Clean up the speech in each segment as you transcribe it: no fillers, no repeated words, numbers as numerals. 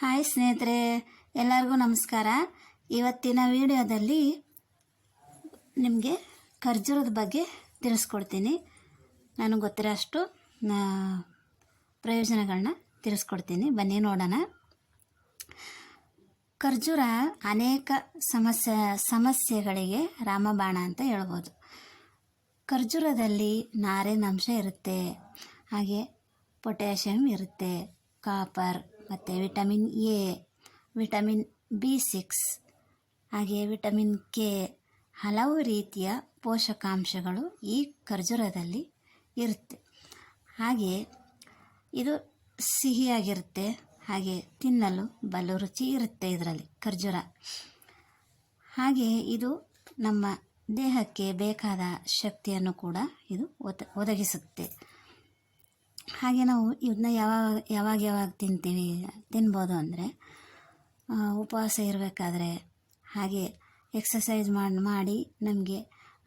Hi ಸ್ನೇಹಿತರೆ, ಎಲ್ಲರಿಗೂ ನಮಸ್ಕಾರ. ಇವತ್ತಿನ ವಿಡಿಯೋದಲ್ಲಿ ನಿಮಗೆ ಖರ್ಜೂರದ ಬಗ್ಗೆ ತಿಳಿಸ್ಕೊಡ್ತೀನಿ. ನನಗೆ ಗೊತ್ತಿರೋ ಅಷ್ಟು ಪ್ರಯೋಜನಗಳನ್ನ ತಿಳಿಸ್ಕೊಡ್ತೀನಿ. ಬನ್ನಿ ನೋಡೋಣ. ಖರ್ಜೂರ ಅನೇಕ ಸಮಸ್ಯೆಗಳಿಗೆ ರಾಮಬಾಣ ಅಂತ ಹೇಳ್ಬೋದು. ಖರ್ಜೂರದಲ್ಲಿ ನಾರಿನಾಂಶ ಇರುತ್ತೆ, ಹಾಗೆ ಪೊಟ್ಯಾಷಿಯಮ್ ಇರುತ್ತೆ, ಕಾಪರ್ ಮತ್ತು ವಿಟಮಿನ್ ಎ, ವಿಟಮಿನ್ B6, ಹಾಗೆ ವಿಟಮಿನ್ ಕೆ, ಹಲವು ರೀತಿಯ ಪೋಷಕಾಂಶಗಳು ಈ ಖರ್ಜೂರದಲ್ಲಿ ಇರುತ್ತೆ. ಹಾಗೆ ಇದು ಸಿಹಿಯಾಗಿರುತ್ತೆ, ಹಾಗೆ ತಿನ್ನಲು ಬಲು ರುಚಿ ಇರುತ್ತೆ ಇದರಲ್ಲಿ ಖರ್ಜೂರ. ಹಾಗೆ ಇದು ನಮ್ಮ ದೇಹಕ್ಕೆ ಬೇಕಾದ ಶಕ್ತಿಯನ್ನು ಕೂಡ ಇದು ಒದಗಿಸುತ್ತೆ. ಹಾಗೆ ನಾವು ಇದನ್ನ ಯಾವಾಗ ತಿನ್ಬೋದು ಅಂದರೆ ಉಪವಾಸ ಇರಬೇಕಾದ್ರೆ, ಹಾಗೆ ಎಕ್ಸಸೈಸ್ ಮಾಡಿ ನಮಗೆ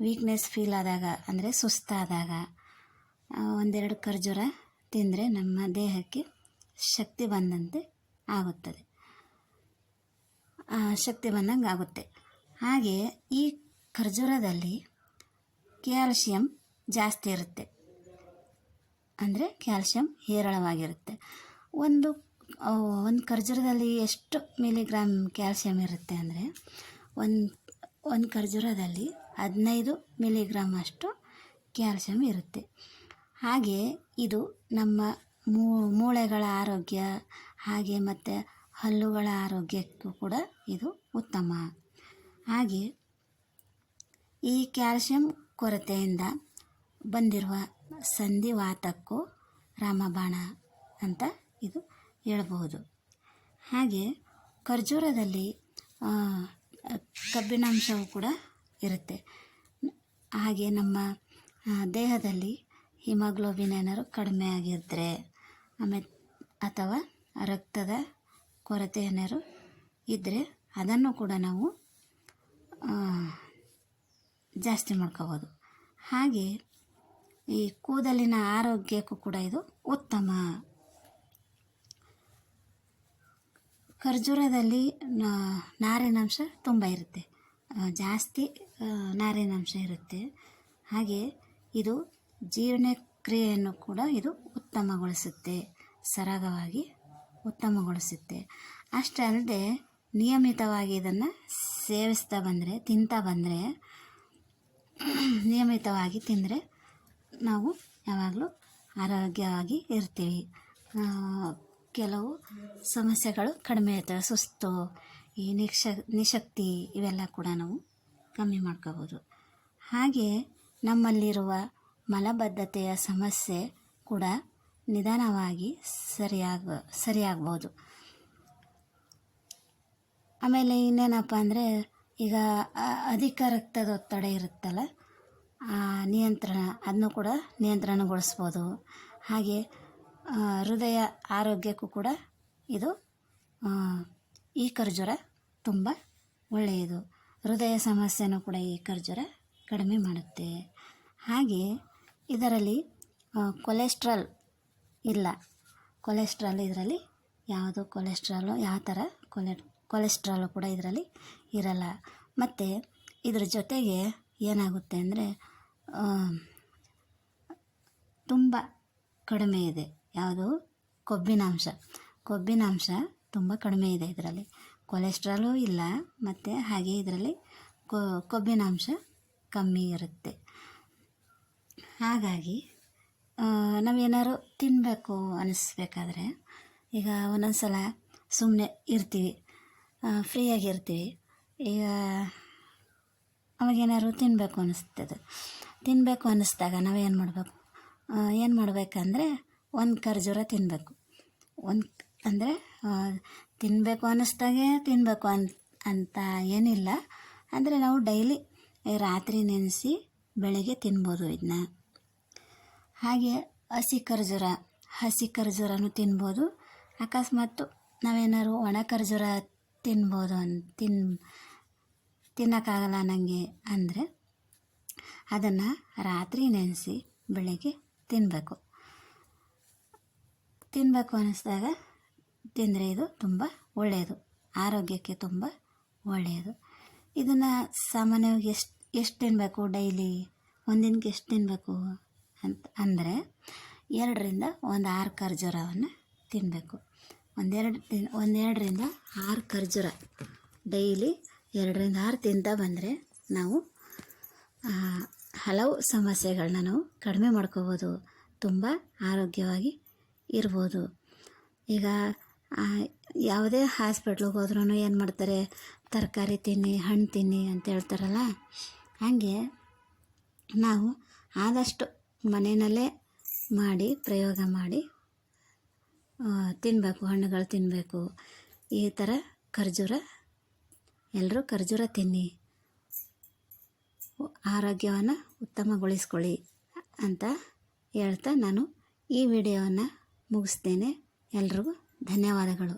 ವೀಕ್ನೆಸ್ ಫೀಲ್ ಆದಾಗ, ಅಂದರೆ ಸುಸ್ತಾದಾಗ ಒಂದೆರಡು ಖರ್ಜೂರ ತಿಂದರೆ ನಮ್ಮ ದೇಹಕ್ಕೆ ಶಕ್ತಿ ಬಂದಂತೆ ಆಗುತ್ತದೆ, ಶಕ್ತಿ ಬಂದಂಗೆ ಆಗುತ್ತೆ. ಹಾಗೆ ಈ ಖರ್ಜೂರದಲ್ಲಿ ಕ್ಯಾಲ್ಶಿಯಂ ಜಾಸ್ತಿ ಇರುತ್ತೆ, ಅಂದರೆ ಕ್ಯಾಲ್ಶಿಯಂ ಹೇರಳವಾಗಿರುತ್ತೆ. ಒಂದು ಖರ್ಜೂರದಲ್ಲಿ ಎಷ್ಟು ಮಿಲಿಗ್ರಾಮ್ ಕ್ಯಾಲ್ಶಿಯಂ ಇರುತ್ತೆ ಅಂದರೆ ಒಂದು ಖರ್ಜೂರದಲ್ಲಿ 15 ಮಿಲಿಗ್ರಾಮ್ ಅಷ್ಟು ಕ್ಯಾಲ್ಶಿಯಂ ಇರುತ್ತೆ. ಹಾಗೆ ಇದು ನಮ್ಮ ಮೂಳೆಗಳ ಆರೋಗ್ಯ, ಹಾಗೆ ಮತ್ತು ಹಲ್ಲುಗಳ ಆರೋಗ್ಯಕ್ಕೂ ಕೂಡ ಇದು ಉತ್ತಮ. ಹಾಗೆ ಈ ಕ್ಯಾಲ್ಶಿಯಂ ಕೊರತೆಯಿಂದ ಬಂದಿರುವ ಸಂಧಿವಾತಕ್ಕೂ ರಾಮಬಾಣ ಅಂತ ಇದು ಹೇಳ್ಬೋದು. ಹಾಗೆ ಖರ್ಜೂರದಲ್ಲಿ ಕಬ್ಬಿನಾಂಶವೂ ಕೂಡ ಇರುತ್ತೆ. ಹಾಗೆ ನಮ್ಮ ದೇಹದಲ್ಲಿ ಹಿಮೋಗ್ಲೋಬಿನ್ ಏನಾದ್ರು ಕಡಿಮೆ ಆಗಿದ್ದರೆ, ಆಮೇಲೆ ಅಥವಾ ರಕ್ತದ ಕೊರತೆ ಏನಾದ್ರು ಇದ್ದರೆ ಅದನ್ನು ಕೂಡ ನಾವು ಜಾಸ್ತಿ ಮಾಡ್ಕೋಬೋದು. ಹಾಗೆ ಈ ಕೂದಲಿನ ಆರೋಗ್ಯಕ್ಕೂ ಕೂಡ ಇದು ಉತ್ತಮ. ಖರ್ಜೂರದಲ್ಲಿ ನಾರಿನಾಂಶ ತುಂಬ ಇರುತ್ತೆ, ಜಾಸ್ತಿ ನಾರಿನಾಂಶ ಇರುತ್ತೆ. ಹಾಗೆ ಇದು ಜೀರ್ಣಕ್ರಿಯೆಯನ್ನು ಕೂಡ ಇದು ಉತ್ತಮಗೊಳಿಸುತ್ತೆ, ಸರಾಗವಾಗಿ ಉತ್ತಮಗೊಳಿಸುತ್ತೆ. ಅಷ್ಟೇ ಅಲ್ಲದೆ ನಿಯಮಿತವಾಗಿ ಇದನ್ನು ಸೇವಿಸ್ತಾ ಬಂದರೆ, ತಿಂತಾ ಬಂದರೆ, ನಿಯಮಿತವಾಗಿ ತಿಂದರೆ ನಾವು ಯಾವಾಗಲೂ ಆರೋಗ್ಯವಾಗಿ ಇರ್ತೀವಿ. ಕೆಲವು ಸಮಸ್ಯೆಗಳು ಕಡಿಮೆ ಇರ್ತವೆ, ಸುಸ್ತು, ಈ ನಿಶಕ್ತಿ ಇವೆಲ್ಲ ಕೂಡ ನಾವು ಕಮ್ಮಿ ಮಾಡ್ಕೋಬೋದು. ಹಾಗೆ ನಮ್ಮಲ್ಲಿರುವ ಮಲಬದ್ಧತೆಯ ಸಮಸ್ಯೆ ಕೂಡ ನಿಧಾನವಾಗಿ ಸರಿಯಾಗ್ಬೋದು. ಆಮೇಲೆ ಇನ್ನೇನಪ್ಪ ಅಂದರೆ, ಈಗ ಅಧಿಕ ರಕ್ತದೊತ್ತಡ ಇರುತ್ತಲ್ಲ, ಅದನ್ನು ಕೂಡ ನಿಯಂತ್ರಣಗೊಳಿಸ್ಬೋದು. ಹಾಗೆ ಹೃದಯ ಆರೋಗ್ಯಕ್ಕೂ ಕೂಡ ಇದು ಈ ಖರ್ಜೂರ ತುಂಬ ಒಳ್ಳೆಯದು. ಹೃದಯ ಸಮಸ್ಯೆನೂ ಕೂಡ ಈ ಖರ್ಜೂರ ಕಡಿಮೆ ಮಾಡುತ್ತೆ. ಹಾಗೆ ಇದರಲ್ಲಿ ಕೊಲೆಸ್ಟ್ರಾಲ್ ಇಲ್ಲ, ಇದರಲ್ಲಿ ಯಾವ ಥರ ಕೊಲೆಸ್ಟ್ರಾಲು ಕೂಡ ಇದರಲ್ಲಿ ಇರಲ್ಲ. ಮತ್ತು ಇದ್ರ ಜೊತೆಗೆ ಏನಾಗುತ್ತೆ ಅಂದರೆ ತುಂಬ ಕಡಿಮೆ ಇದೆ, ಯಾವುದು ಕೊಬ್ಬಿನಾಂಶ ತುಂಬ ಕಡಿಮೆ ಇದೆ ಇದರಲ್ಲಿ. ಕೊಲೆಸ್ಟ್ರಾಲು ಇಲ್ಲ, ಮತ್ತು ಹಾಗೆ ಇದರಲ್ಲಿ ಕೊಬ್ಬಿನಾಂಶ ಕಮ್ಮಿ ಇರುತ್ತೆ. ಹಾಗಾಗಿ ನಾವೇನಾದ್ರು ತಿನ್ನಬೇಕು ಅನ್ನಿಸ್ಬೇಕಾದ್ರೆ, ಈಗ ಒಂದೊಂದು ಸಲ ಸುಮ್ಮನೆ ಇರ್ತೀವಿ, ಫ್ರೀಯಾಗಿರ್ತೀವಿ, ಈಗ ಅವಾಗೇನಾದ್ರು ತಿನ್ನಬೇಕು ಅನ್ನಿಸ್ದಾಗ ನಾವೇನು ಮಾಡಬೇಕಂದ್ರೆ ಒಂದು ಖರ್ಜೂರ ತಿನ್ನಬೇಕು. ಅಂದರೆ ತಿನ್ನಬೇಕು ಅನ್ನಿಸ್ದಾಗೆ ತಿನ್ನಬೇಕು ಅಂತ ಏನಿಲ್ಲ, ಅಂದರೆ ನಾವು ಡೈಲಿ ರಾತ್ರಿ ನೆನೆಸಿ ಬೆಳಗ್ಗೆ ತಿನ್ಬೋದು ಇದನ್ನ. ಹಾಗೆ ಹಸಿ ಖರ್ಜೂರನೂ ತಿನ್ಬೋದು. ಅಕಸ್ಮಾತ್ ನಾವೇನಾದ್ರು ಒಣ ಖರ್ಜೂರ ತಿನ್ನೋಕ್ಕಾಗಲ್ಲ ನನಗೆ ಅಂದರೆ ಅದನ್ನು ರಾತ್ರಿ ನೆನೆಸಿ ಬೆಳಗ್ಗೆ ತಿನ್ನಬೇಕು. ತಿನ್ನಬೇಕು ಅನ್ನಿಸ್ದಾಗ ತಿಂದರೆ ಇದು ತುಂಬ ಒಳ್ಳೆಯದು, ಆರೋಗ್ಯಕ್ಕೆ ತುಂಬ ಒಳ್ಳೆಯದು. ಇದನ್ನು ಸಾಮಾನ್ಯವಾಗಿ ಎಷ್ಟು ತಿನ್ನಬೇಕು ಡೈಲಿ, ಒಂದಿನಕ್ಕೆ ಎಷ್ಟು ತಿನ್ನಬೇಕು ಅಂದರೆ 2ರಿಂದ 6 ಖರ್ಜೂರವನ್ನು ತಿನ್ನಬೇಕು. 1-2ರಿಂದ 6 ಖರ್ಜೂರ ಡೈಲಿ 2ರಿಂದ 6 ತಿಂತಾ ಬಂದರೆ ನಾವು ಹಲವು ಸಮಸ್ಯೆಗಳನ್ನ ನಾವು ಕಡಿಮೆ ಮಾಡ್ಕೋಬೋದು, ತುಂಬ ಆರೋಗ್ಯವಾಗಿ ಇರ್ಬೋದು. ಈಗ ಯಾವುದೇ ಹಾಸ್ಪಿಟ್ಲಿಗೆ ಹೋದ್ರೂ ಏನು ಮಾಡ್ತಾರೆ, ತರಕಾರಿ ತಿನ್ನಿ, ಹಣ್ಣು ತಿನ್ನಿ ಅಂತ ಹೇಳ್ತಾರಲ್ಲ, ಹಾಗೆ ನಾವು ಆದಷ್ಟು ಮನೆಯಲ್ಲೇ ಮಾಡಿ ಪ್ರಯೋಗ ಮಾಡಿ ತಿನ್ನಬೇಕು, ಹಣ್ಣುಗಳು ತಿನ್ನಬೇಕು. ಈ ಥರ ಎಲ್ಲರೂ ಖರ್ಜೂರ ತಿನ್ನಿ, ಆರೋಗ್ಯವನ್ನು ಉತ್ತಮಗೊಳಿಸ್ಕೊಳ್ಳಿ ಅಂತ ಹೇಳ್ತಾ ನಾನು ಈ ವಿಡಿಯೋವನ್ನು ಮುಗಿಸ್ತೇನೆ. ಎಲ್ರಿಗೂ ಧನ್ಯವಾದಗಳು.